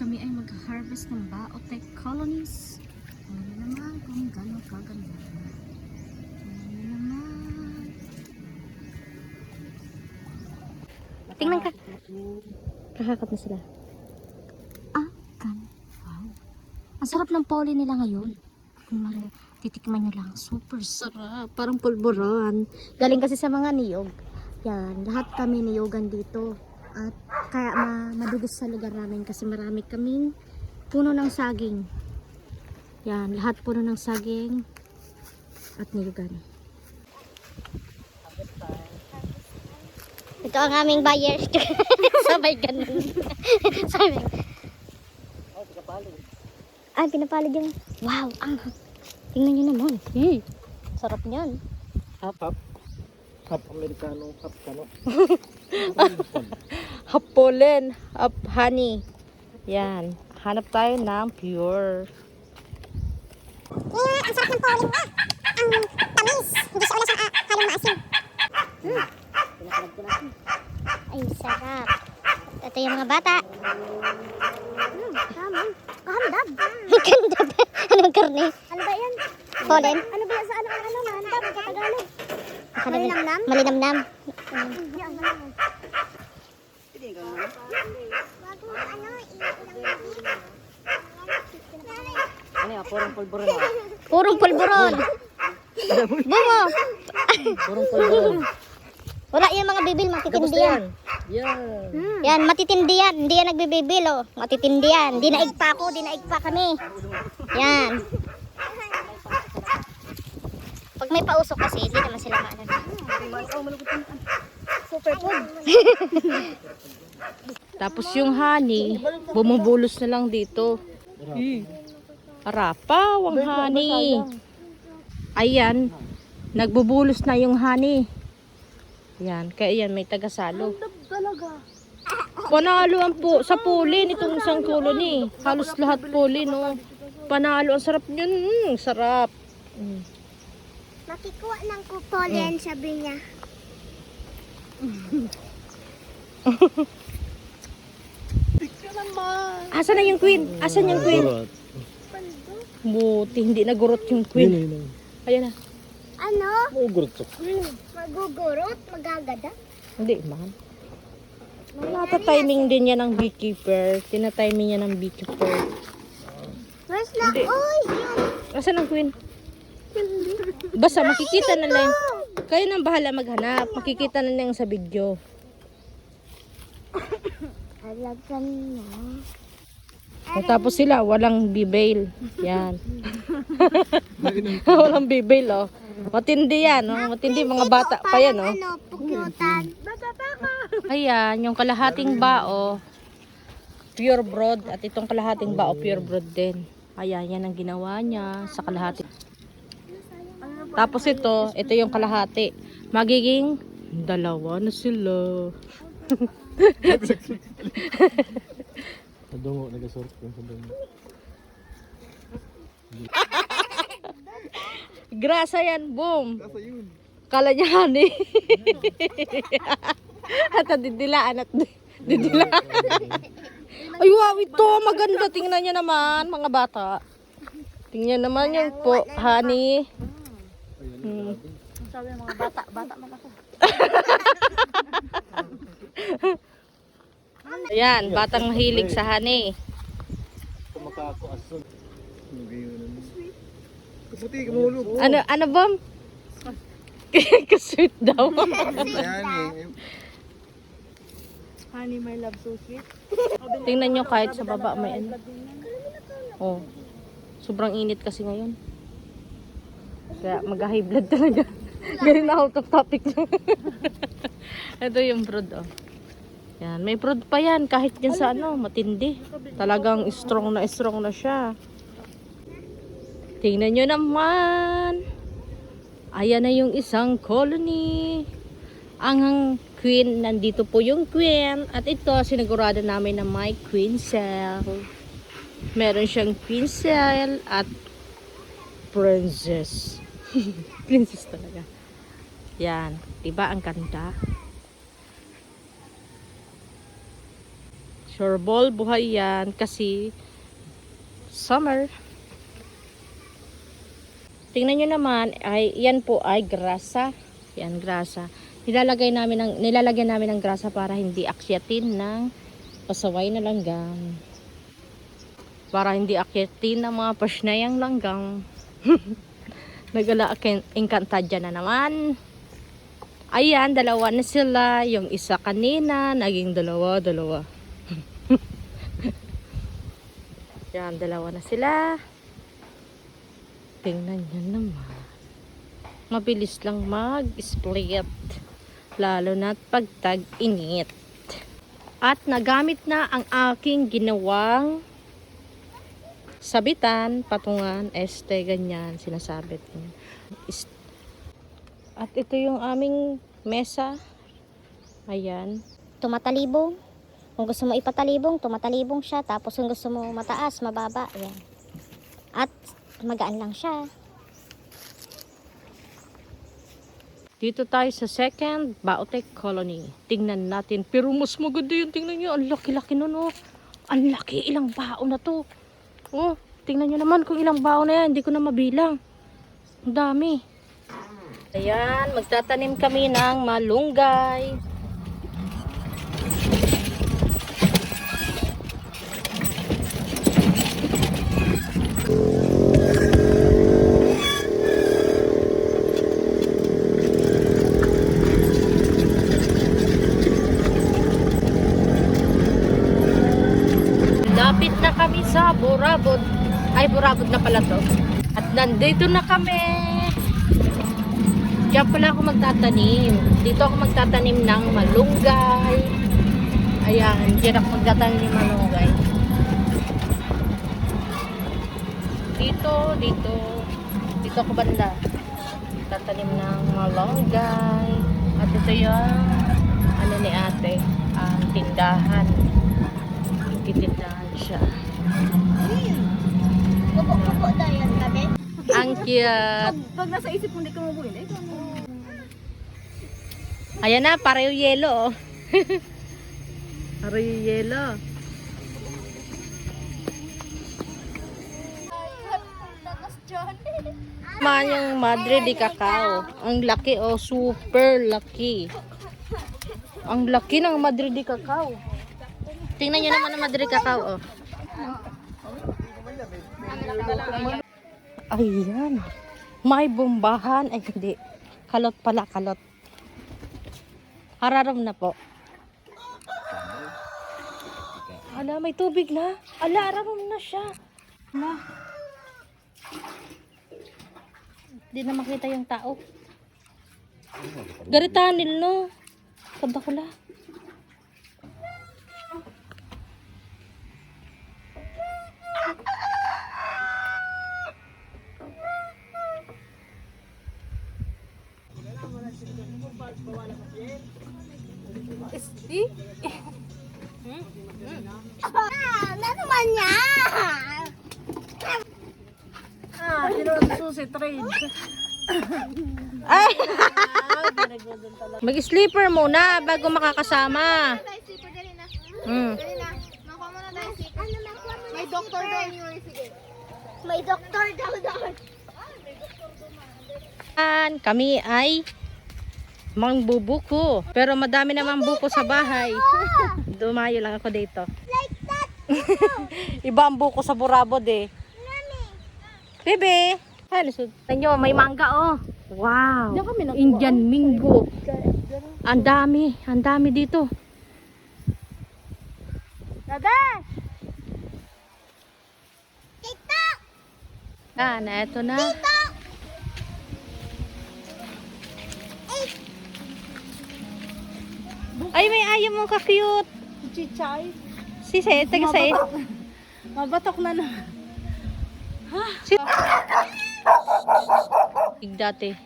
kami ay mag-harvest ng Baotek colonies. Tingnan naman kung gano'ng kaganda. Tingnan naman. Tingnan ka. Kakakot na sila. Wow. Ang sarap ng poli nila ngayon. Kung titikman nyo lang, super sarap. Parang pulburon. Galing kasi sa mga niyog. Yan, lahat kami niyogan dito. At kaya madugis sa lugar namin kasi marami kaming puno ng saging. Yan, lahat puno ng saging at niyogan. Ito ang aming buyer. Sabay ganun. Sabay. Pinapalid yung... Wow! Tingnan nyo naman. Sarap niyan. Hap Amerikano, hap kano. Hap pollen, hap honey. Yan. Hanap tayo ng pure. Ang sarap ng pollen na. Ang tamis. Hindi siya wala sa halong maasim. Ay, sarap. Ito yung mga bata. Kahandab. Kahandab. Anong karne? Ano ba yan? Pollen? Ano ba yan sa mahandab? Sa Tagalog. Malinamnam? Malinamnam. Ano yan? Purong pulburon na. Purong pulburon. Bumo. Purong pulburon. Wala yung mga bibil, matitindi yan. Yan. Yan, matitindi yan. Hindi yan nagbibibil, oh. Matitindi yan. Dinaig pa ako, dinaig pa kami. Yan. Pag may pausok kasi, hindi naman sila maano. Super food. Tapos yung honey, bumubulos na lang dito. Arapaw ang honey. Ayan, nagbubulos na yung honey. Yan, kaya yan may tagasalo. Panalo ang sa pulin itong isang colony. Halos lahat pulin, no. Panalo, ang sarap yun. Sarap. Makikuha ng pollen, sabi niya. Asan na yung queen? Asan yung queen? Buti, hindi nagurot yung queen. Ayan na. Ano? Magugurot to. Magugurot? Magagada? Hindi, man. Nata-timing din yan ng beekeeper. Tina-timing niya ng beekeeper. Where's na? Hindi. Uy! Asan ang queen? Basta makikita na lang. Kayo nang bahala maghanap. Makikita na lang sa video. Alagan na. Tapos sila, walang bibail. Yan. Walang bibail, oh. Matindi yan, oh. Matindi, mga bata pa yan, oh. Ano, pugyutan. Ayan, yung kalahating bao, pure brood. At itong kalahating bao, pure brood din. Ayan, yan ang ginawa niya sa kalahati. Tapos ito yung kalahati. Magiging dalawa na sila. Sa dungo, nag-surf yung sa dungo. Grasa yan, boom. Kasa yun. Kala niya honey. At didilaan at didilaan. Ay wow, ito maganda. Tingnan niyo naman mga bata. Tingnan naman yung po, honey. Sabi ng mga bata, bata man ako. Ayan, batang mahilig sa honey. Kumaka ako asun. Kaputi, kamulog. Ano bam? Kasweet daw. Ayan eh. Honey, my love, so sweet. Tingnan nyo kahit sa baba may ano. Oh. Sobrang init kasi ngayon. Kaya mag-high blood talaga. Ganun na out of topic lang. Ito yung brood, oh. Yan, may brood pa yan kahit yan sa ano, matindi. Talagang strong na siya. Tingnan nyo naman. Ayan na yung isang colony. Ang queen, nandito po yung queen. At ito, sinigurado namin na may queen cell. Meron siyang queen cell at princess. Princess talaga. Yan. Diba ang ganda? Sureball, buhay yan kasi summer. Tingnan nyo naman, ay, yan po ay grasa. Yan, grasa. Nilalagay namin ng grasa para hindi aksyatin ng pasaway na langgam. Para hindi akyatin ng mga pasnayang langgam. Nagala Encantadia na naman. Ayan, dalawa na sila. Yung isa kanina, naging dalawa. Yan, dalawa na sila. Tingnan nyo naman. Mabilis lang mag-split. Lalo na't pag tag-init. At nagamit na ang aking ginawang sabitan, patungan, ganyan, sinasabit. At ito yung aming mesa. Ayan. Tumatalibong. Kung gusto mo ipatalibong, tumatalibong siya. Tapos kung gusto mo mataas, mababa. Ayan. At magaan lang siya. Dito tayo sa second Baotek Colony. Tingnan natin. Pero mas maganda yun. Tingnan nyo. Ang laki-laki nun, oh. Ang laki. Ilang bao na to. Oh, tingnan nyo naman kung ilang bao na yan. Hindi ko na mabilang. Ang dami. Ayan. Magtatanim kami ng malunggay. Lapit na kami sa Burabod. Ay, Burabod na pala to. At nandito na kami. Diyan pala ako magtatanim. Dito ako magtatanim ng malunggay. Ayan, diyan ako magtatanim ng malunggay. Dito ako banda. Tatanim ng malunggay. At ito yung ano ni ate, ang tindahan. Titindahan siya. Kupo-kupo na yan kami. Ang cute. Pag nasa isip mo, hindi ka mabuhin. Eh, Ayan na, pareho yelo. Oh. Pareho yelo. Man yung Madre de Cacao. Ang laki, oh, super laki. Ang laki ng Madre de Cacao. Tingnan nyo naman ang Madre de Cacao, oh. Ayan. May bombahan. Ay, hindi. Kalot pala, kalot. Hararam na po. Ala, may tubig na. Ala, hararam na siya. Na. Hindi na makita yung tao. Garitanin, no? Kadakula. Ano naman yan? susi, trade. Ay! Mag-sleeper muna bago makakasama. May doktor daw. May doktor daw doon. Kami ay mangbubuko. Pero madami namang buko sa bahay. Dumayo lang ako dito. Like that. Iba ang buko sa Burabod eh. Bebe! Ay, lusod. Tanyo, may mangga oh. Wow. Indian Mingo. Ang dami dito. Dada! TikTok! Eto na. Ay, may ayaw mong ka-cute. Chichay. Si Seth, taga Seth. Mabatok na na. Si Igdate.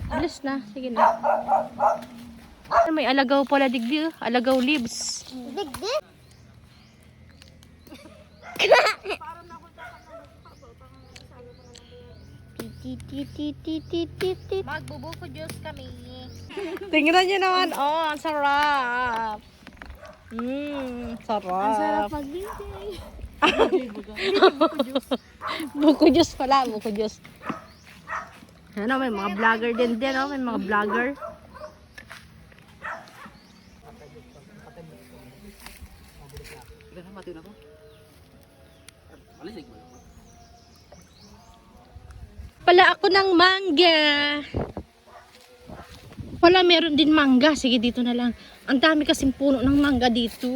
Bilis na, sige na. May alagaw pala digdi, alagaw leaves. Digdig? Magbubuko juice kami. Tingnan nyo naman, oh, ang sarap. Sarap. magbigay. Buko juice pala, buko juice. Ano, may mga vlogger din din, oh. May mga vlogger. Pala ako ng mangga. Wala, meron din mangga. Sige, dito na lang. Ang dami kasing puno ng mangga dito.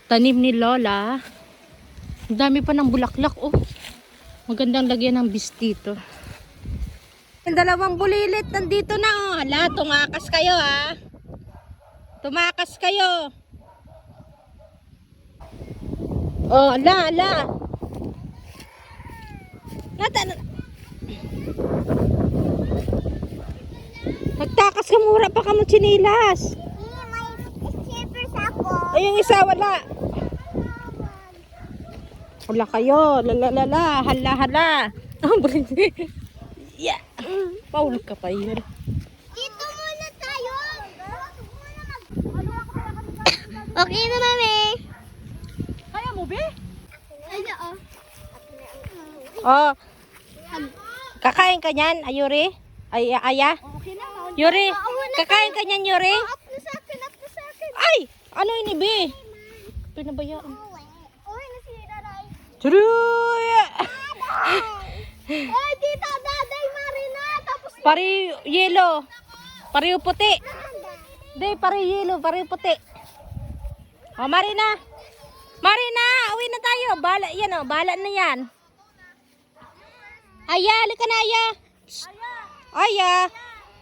Tanim ni Lola. Ang dami pa ng bulaklak, oh. Magandang lagyan ng bis dito. Yung dalawang bulilit nandito na, oh. Hala, tumakas kayo, ha. Tumakas kayo. Oh, ala. Nagtakas ka, mura pa ka mo chinilas. May strippers ako. Ay, yung isa wala. Wala kayo. Hala. Yeah. Paul ka pa yun. Dito muna tayo. Okay na, mami. Kaya mo, be? Ano, oh. Oh. Kakain ka niyan, Ayuri? Aya? Okay na. Yuri, kakain ka niyan, Yuri? Up na sa akin. Ay! Ano ini, be? Pinabayaan. Uy, nasira na. Turuy! Ay, tita, daday, Marina. Tapos Pari yelo. Pari puti. Day, pari yelo, pari puti. Oh, Marina. Marina, uwi na tayo. Bala, yan oh, bala na yan. Aya, halika na, Aya. Aya.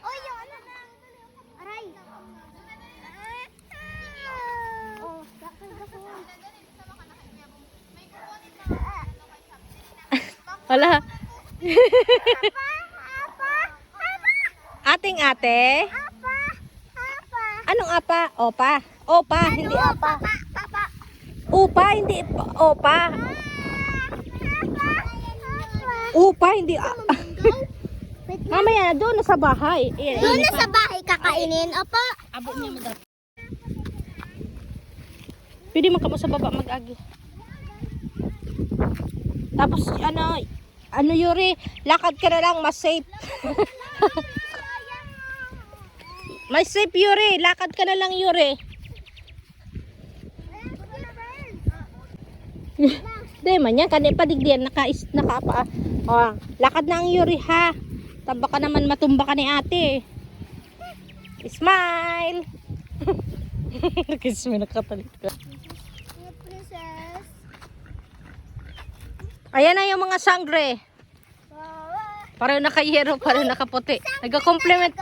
oh, yung ano na. Aray. Oh, dakal. Wala. Apa. Ating ate. Apa. Anong apa? Opa. Opa, hindi apa. Papa. Upa, hindi opa. Upa, hindi Mamaya na doon na sa bahay. Doon na sa bahay kakainin. Opo. Abo niya mo daw. Pwede mo ka mo sa baba mag-agi. Tapos ano Yuri, lakad ka na lang, mas safe. Mas safe Yuri, lakad ka na lang Yuri. Di man yan, kanina padigdiyan, nakapa. Oh, lakad na ang Yuri ha. Taba ka naman matumba ka ni ate. Smile! Kiss me, nakatalit ka. Princess. Ayan na yung mga sangre. Pareho naka-yero, pareho nakaputi. Nag-complement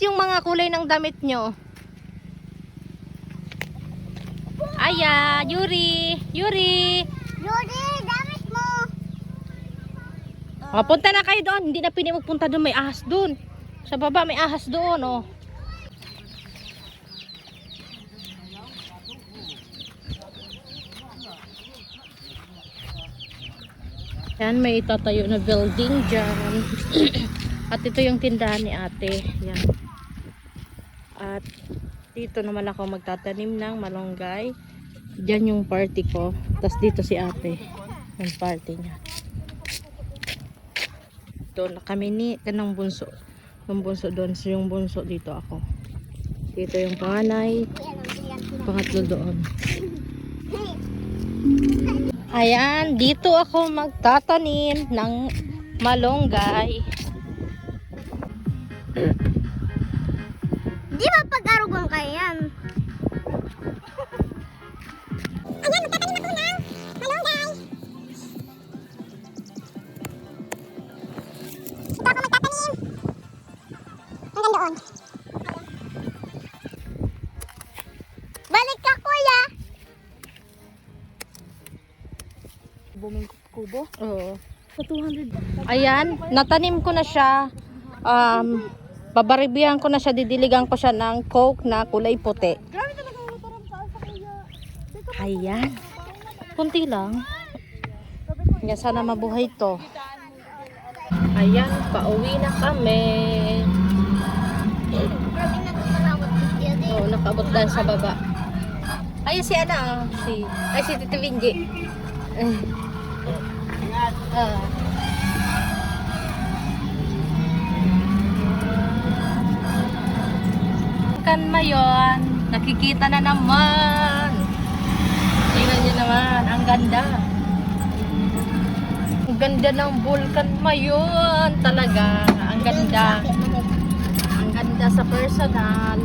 yung mga kulay ng damit nyo. Aya, Yuri, Yuri, damit mo. Oh, punta na kayo doon. Hindi na pwede magpunta doon. May ahas doon. Sa baba may ahas doon. Oh. Yan, may itatayo na building dyan. At ito yung tindahan ni ate. Yan. At dito naman ako magtatanim ng malunggay. Diyan yung party ko. Tapos dito si ate. Yung party niya. Doon na kami ni kanang bunso. Yung bunso doon. So yung bunso dito ako. Dito yung panganay. Pangatlo doon. Ayan. Dito ako magtatanim ng malunggay. Di ba pag-arugan kayo yan? Ayan, magtatanim ako ng malunggay. Dito ako magtatanim. Hanggang doon. Balik ka, kuya. Kubo? Oo. Sa 200. Ayan. Natanim ko na siya. Babaribihan ko na siya. Didiligan ko siya ng coke na kulay puti. Grabe talaga ang lutarang taas sa kuya. Ayan. Kunti lang. Yan, sana mabuhay to. Ayan, pauwi na kami. Grabe na ito tarawat. Oh, nakaabot dahil sa baba. Ayun si Ana, si Tito Benji. Kan mayon, nakikita na naman. Tingnan niyo naman, ang ganda. Ang ganda ng Vulcan Mayon talaga. Ang ganda. Ang ganda sa personal.